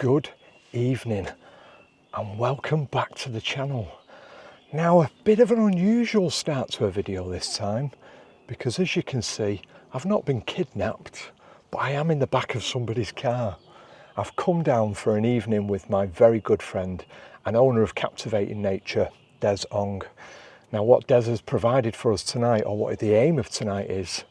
Good evening and welcome back to the channel. Now, a bit of an unusual start to a video this time because, as you can see, I've not been kidnapped, but I am in the back of somebody's car. I've come down for an evening with my very good friend and owner of Captivating Nature, Des Ong. Now, what Des has provided for us tonight, or what the aim of tonight is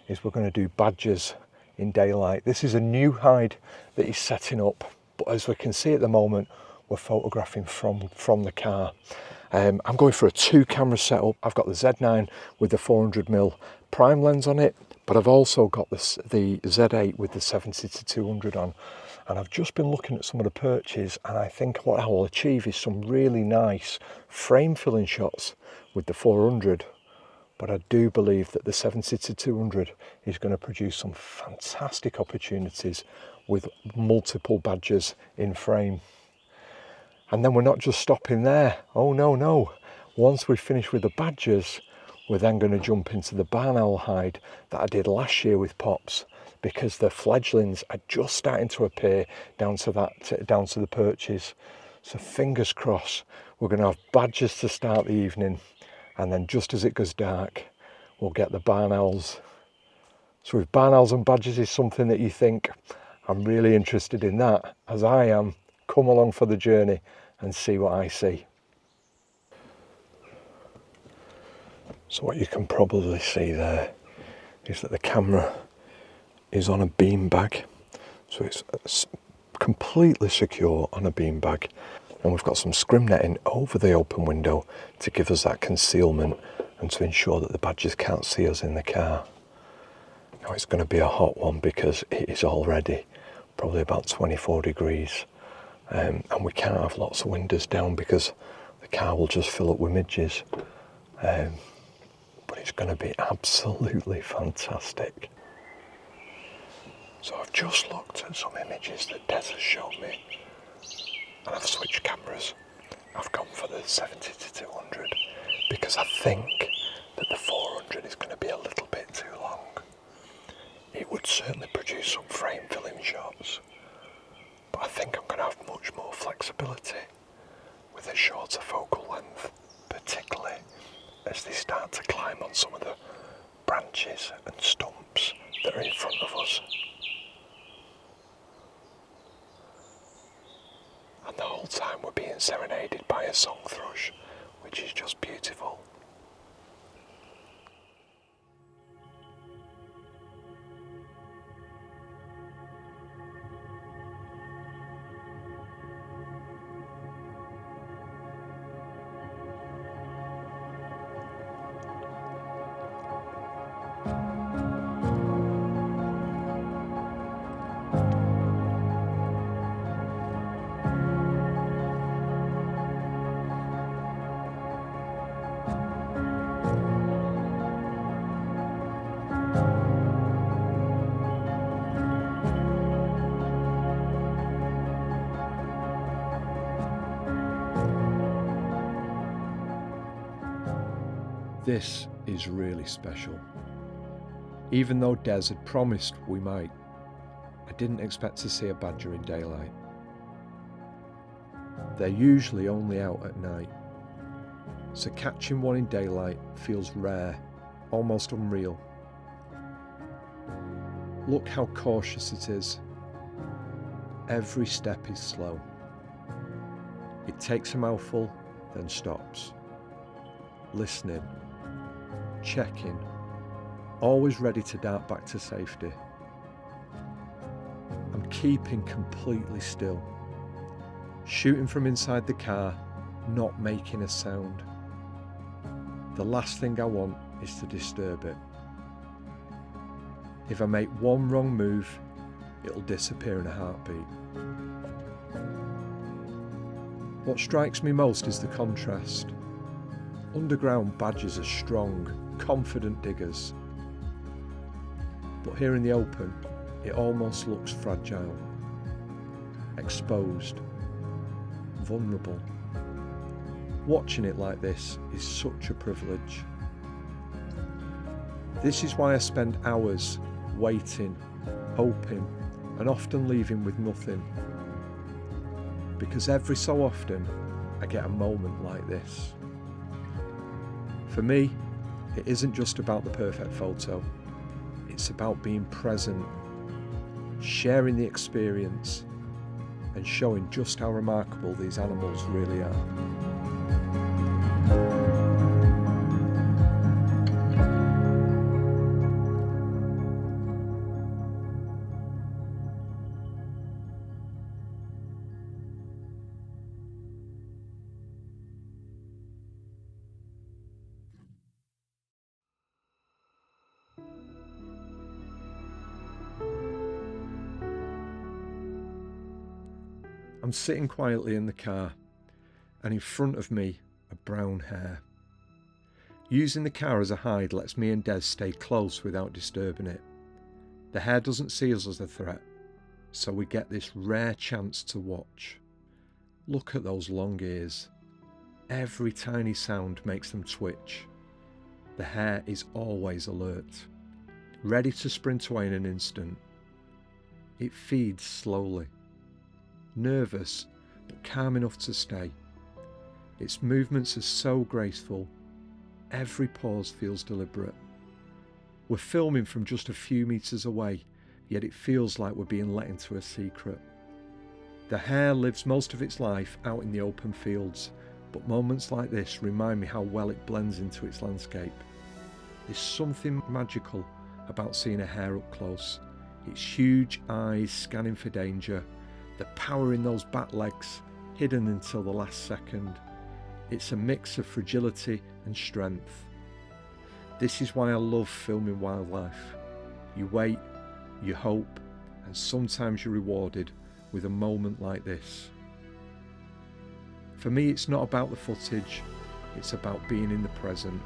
we're going to do badgers in daylight. This is a new hide that he's setting up, but as we can see at the moment, we're photographing from the car. I'm going for a 2-camera setup. I've got the Z9 with the 400mm prime lens on it, but I've also got the Z8 with the 70-200 on. And I've just been looking at some of the perches, and I think what I will achieve is some really nice frame filling shots with the 400. But I do believe that the 70-200 is going to produce some fantastic opportunities with multiple badgers in frame. And then we're not just stopping there. Oh no. Once we've finished with the badgers, we're then going to jump into the barn owl hide that I did last year with Pops, because the fledglings are just starting to appear down to the perches. So fingers crossed, we're going to have badgers to start the evening, and then just as it goes dark, we'll get the barn owls. So if barn owls and badgers is something that you think, I'm really interested in that, as I am, come along for the journey and see what I see. So what you can probably see there is that the camera is on a beanbag. So it's completely secure on a beanbag. And we've got some scrim netting over the open window to give us that concealment and to ensure that the badgers can't see us in the car. Now it's going to be a hot one because it is already probably about 24 degrees. And we can't have lots of windows down because the car will just fill up with midges. But it's going to be absolutely fantastic. So I've just looked at some images that Des has shown me, and I've switched cameras. I've gone for the 70-200 because I think that the 400 is going to be a little bit too long. It would certainly produce some frame filling shots, but I think I'm going to have much more flexibility with a shorter focal length, particularly as they start to climb on some of the branches and stumps that are in front of us. And the whole time we're being serenaded by a song thrush, which is just beautiful. This is really special. Even though Des had promised we might, I didn't expect to see a badger in daylight. They're usually only out at night, so catching one in daylight feels rare, almost unreal. Look how cautious it is. Every step is slow. It takes a mouthful, then stops. Listening. Checking, always ready to dart back to safety. I'm keeping completely still, shooting from inside the car, not making a sound. The last thing I want is to disturb it. If I make one wrong move, it'll disappear in a heartbeat. What strikes me most is the contrast. Underground badgers are strong, confident diggers, but here in the open it almost looks fragile, exposed, vulnerable. Watching it like this is such a privilege. This is why I spend hours waiting, hoping, and often leaving with nothing. because every so often I get a moment like this. For me, it isn't just about the perfect photo. It's about being present, sharing the experience, and showing just how remarkable these animals really are. I'm sitting quietly in the car, and in front of me, a brown hare. Using the car as a hide lets me and Des stay close without disturbing it. The hare doesn't see us as a threat, so we get this rare chance to watch. Look at those long ears. Every tiny sound makes them twitch. The hare is always alert, ready to sprint away in an instant. It feeds slowly, nervous but calm enough to stay. Its movements are so graceful, every pause feels deliberate. We're filming from just a few meters away, yet it feels like we're being let into a secret. The hare lives most of its life out in the open fields, but moments like this remind me how well it blends into its landscape. There's something magical about seeing a hare up close, its huge eyes scanning for danger, the power in those back legs, hidden until the last second. It's a mix of fragility and strength. This is why I love filming wildlife. You wait, you hope, and sometimes you're rewarded with a moment like this. For me, it's not about the footage, it's about being in the present,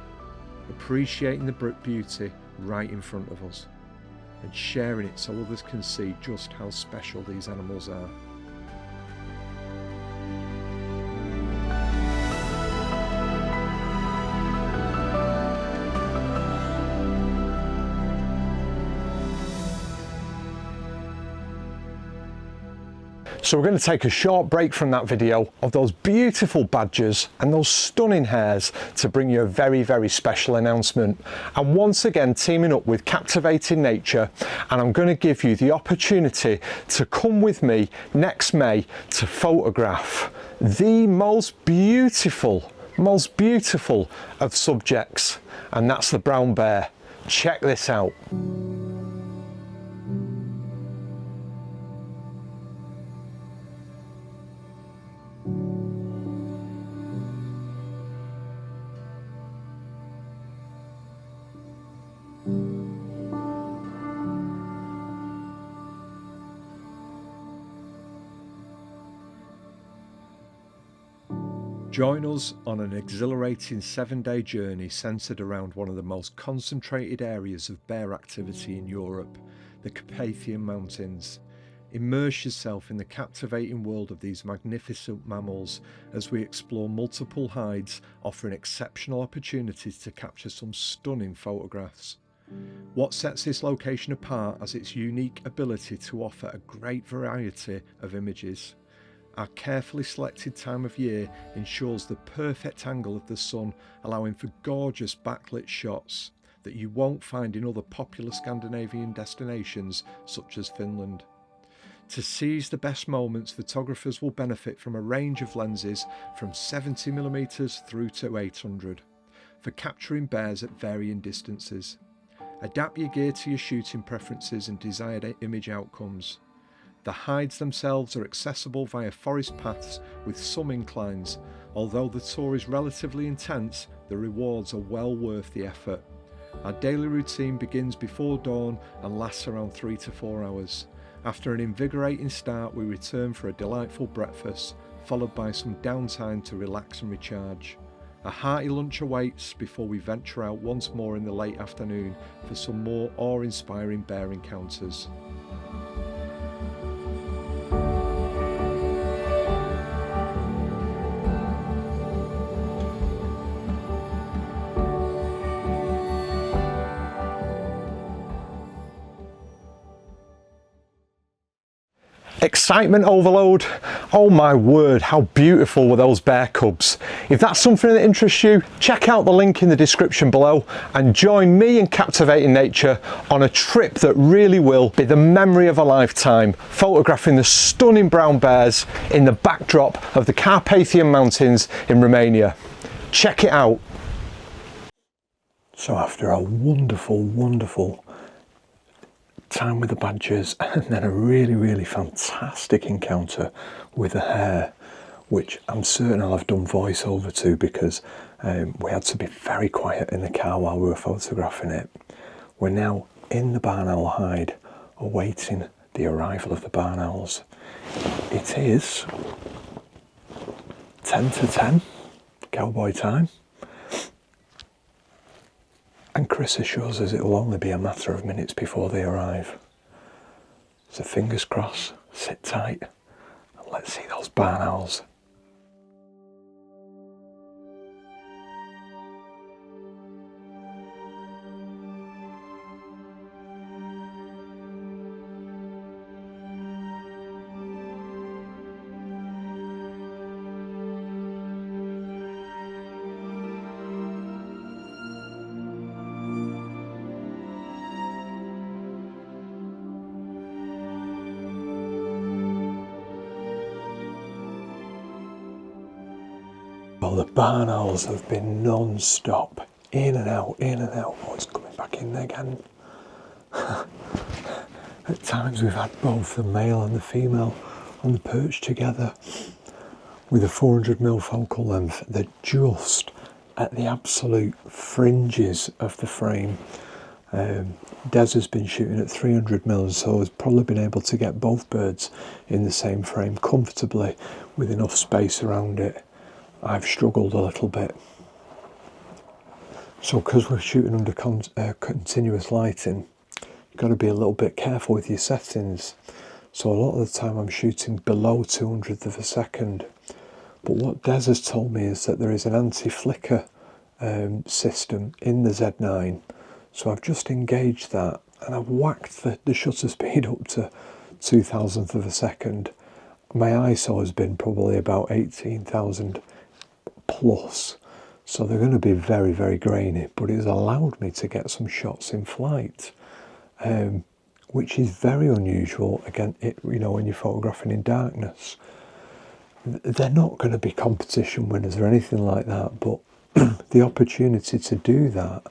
appreciating the beauty right in front of us, and sharing it so others can see just how special these animals are. So we're going to take a short break from that video of those beautiful badgers and those stunning hares to bring you a very, very special announcement. And once again, teaming up with Captivating Nature, and I'm going to give you the opportunity to come with me next May to photograph the most beautiful of subjects, and that's the brown bear. Check this out. Join us on an exhilarating 7-day journey centred around one of the most concentrated areas of bear activity in Europe, the Carpathian Mountains. Immerse yourself in the captivating world of these magnificent mammals as we explore multiple hides, offering exceptional opportunities to capture some stunning photographs. What sets this location apart is its unique ability to offer a great variety of images. Our carefully selected time of year ensures the perfect angle of the sun, allowing for gorgeous backlit shots that you won't find in other popular Scandinavian destinations such as Finland. To seize the best moments, photographers will benefit from a range of lenses from 70mm through to 800 for capturing bears at varying distances. Adapt your gear to your shooting preferences and desired image outcomes. The hides themselves are accessible via forest paths with some inclines. Although the tour is relatively intense, the rewards are well worth the effort. Our daily routine begins before dawn and lasts around 3 to 4 hours. After an invigorating start, we return for a delightful breakfast, followed by some downtime to relax and recharge. A hearty lunch awaits before we venture out once more in the late afternoon for some more awe-inspiring bear encounters. Excitement overload. Oh my word, how beautiful were those bear cubs. If that's something that interests you, check out the link in the description below and join me in captivating nature on a trip that really will be the memory of a lifetime, photographing the stunning brown bears in the backdrop of the Carpathian Mountains in Romania. Check it out. So after a wonderful time with the badgers and then a really fantastic encounter with a hare, which I'm certain I'll have done voiceover to because we had to be very quiet in the car while we were photographing it. We're now in the barn owl hide awaiting the arrival of the barn owls. It is 10 to 10 cowboy time, and Chris assures us it will only be a matter of minutes before they arrive. So fingers crossed, sit tight, and let's see those barn owls. Well, the barn owls have been non-stop, in and out. Oh, it's coming back in there again. At times we've had both the male and the female on the perch together with a 400mm focal length. They're just at the absolute fringes of the frame. Des has been shooting at 300mm, so has probably been able to get both birds in the same frame comfortably with enough space around it. I've struggled a little bit. So because we're shooting under continuous lighting, you've got to be a little bit careful with your settings. So a lot of the time I'm shooting below 200th of a second. But what Des has told me is that there is an anti-flicker system in the Z9. So I've just engaged that and I've whacked the shutter speed up to 2000th of a second. My ISO has been probably about 18,000 plus, so they're going to be very grainy, but it's allowed me to get some shots in flight, which is very unusual. Again, when you're photographing in darkness, they're not going to be competition winners or anything like that, but the opportunity to do that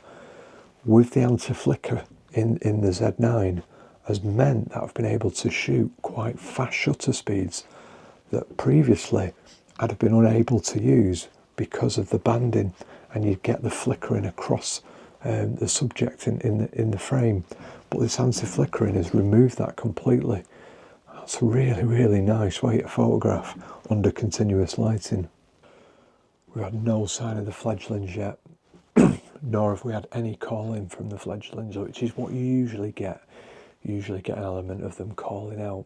with the anti-flicker in the Z9 has meant that I've been able to shoot quite fast shutter speeds that previously I'd have been unable to use because of the banding, and you'd get the flickering across the subject in the frame. But this anti-flickering has removed that completely. That's a really nice way to photograph under continuous lighting. We've had no sign of the fledglings yet, nor have we had any calling from the fledglings, which is what you usually get. You usually get an element of them calling out,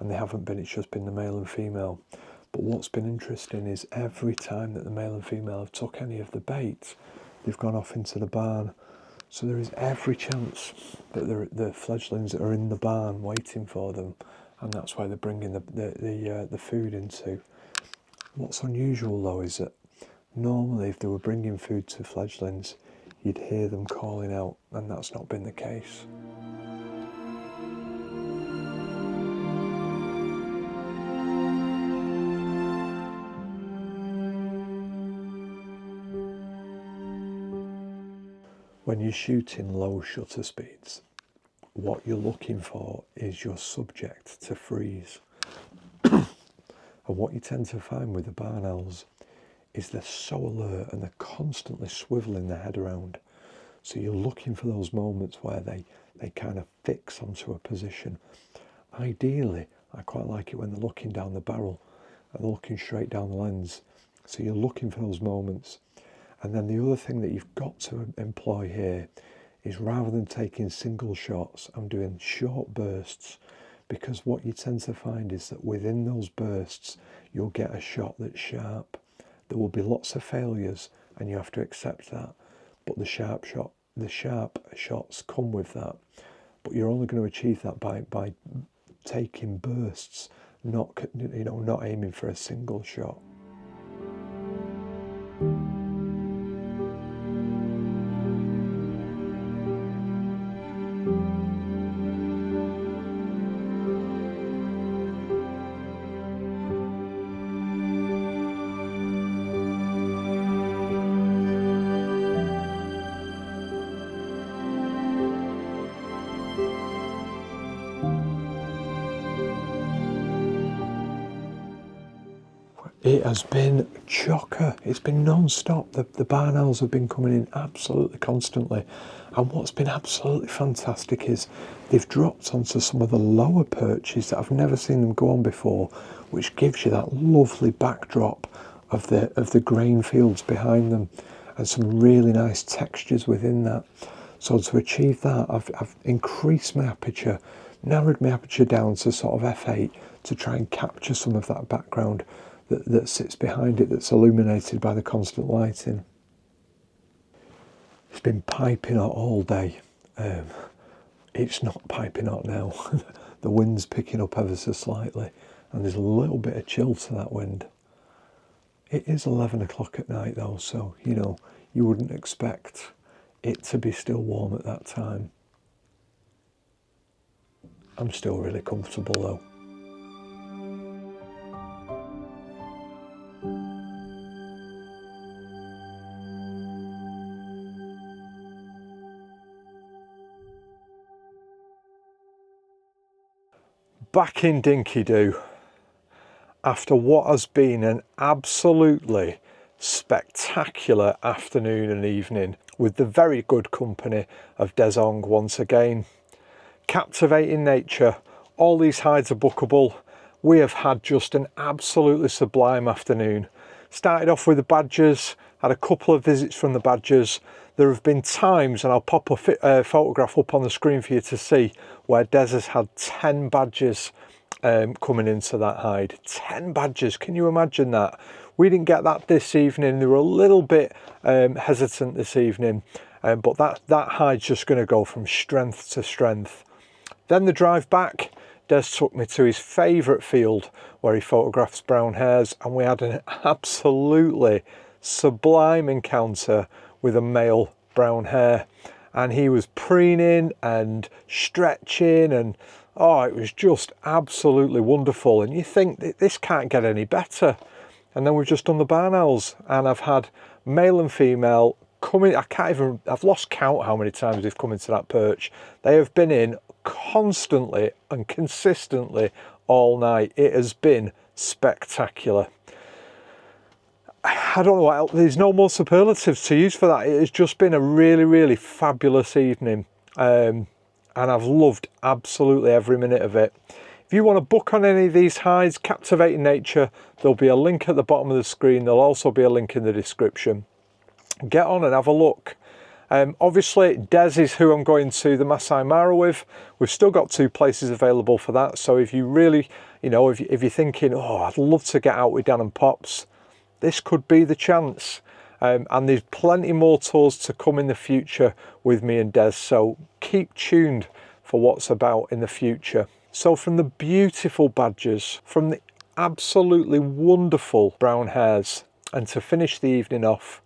and they haven't been. It's just been the male and female. But what's been interesting is every time that the male and female have took any of the bait, they've gone off into the barn. So there is every chance that the fledglings are in the barn waiting for them, and that's why they're bringing the food into. What's unusual though is that normally if they were bringing food to fledglings, you'd hear them calling out, and that's not been the case. When you're shooting low shutter speeds, what you're looking for is your subject to freeze. And what you tend to find with the barn owls is they're so alert and they're constantly swiveling their head around. So you're looking for those moments where they kind of fix onto a position. Ideally, I quite like it when they're looking down the barrel and they're looking straight down the lens. So you're looking for those moments. And then the other thing that you've got to employ here is, rather than taking single shots, I'm doing short bursts, because what you tend to find is that within those bursts you'll get a shot that's sharp. There will be lots of failures and you have to accept that, but the sharp shots come with that. But you're only going to achieve that by taking bursts, not, you know, not aiming for a single shot. It has been chocker. It's been non-stop. The barn owls have been coming in absolutely constantly. And what's been absolutely fantastic is they've dropped onto some of the lower perches that I've never seen them go on before, which gives you that lovely backdrop of the grain fields behind them and some really nice textures within that. So to achieve that, I've increased my aperture, narrowed my aperture down to sort of f8 to try and capture some of that background that sits behind it, that's illuminated by the constant lighting. It's been piping hot all day. It's not piping hot now. The wind's picking up ever so slightly, and there's a little bit of chill to that wind. It is 11 o'clock at night though, so you know, you wouldn't expect it to be still warm at that time. I'm still really comfortable though. Back in Dinky-Doo after what has been an absolutely spectacular afternoon and evening with the very good company of Des Ong once again. Captivating nature, all these hides are bookable. We have had just an absolutely sublime afternoon. Started off with the badgers, had a couple of visits from the badgers. There have been times, and I'll pop a photograph up on the screen for you to see, where Des has had 10 badgers coming into that hide. 10 badgers, can you imagine that? We didn't get that this evening. They were a little bit hesitant this evening, but that hide's just going to go from strength to strength. Then the drive back, Des took me to his favourite field where he photographs brown hares, and we had an absolutely sublime encounter with a male brown hare, and he was preening and stretching, and oh, it was just absolutely wonderful. And you think that this can't get any better. And then we've just done the barn owls, and I've had male and female coming. I've lost count how many times they've come into that perch. They have been in constantly and consistently all night. It has been spectacular. I don't know what else, there's no more superlatives to use for that. It has just been a really, really fabulous evening. And I've loved absolutely every minute of it. If you want to book on any of these hides, Captivating Nature, there'll be a link at the bottom of the screen. There'll also be a link in the description. Get on and have a look. Obviously, Des is who I'm going to the Masai Mara with. We've still got 2 places available for that. So if you really, you know, if you're thinking, oh, I'd love to get out with Dan and Pops, this could be the chance. And there's plenty more tours to come in the future with me and Des. So keep tuned for what's about in the future. So from the beautiful badgers, from the absolutely wonderful brown hares, and to finish the evening off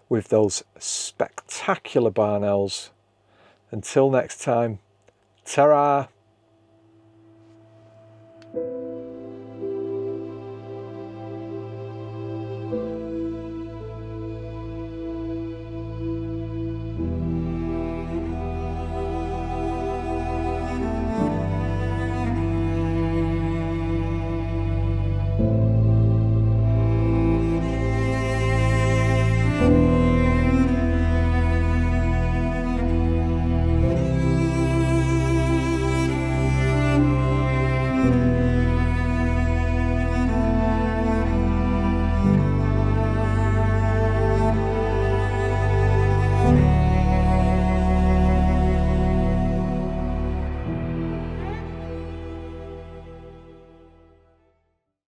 with those spectacular barn owls. Until next time, ta-ra!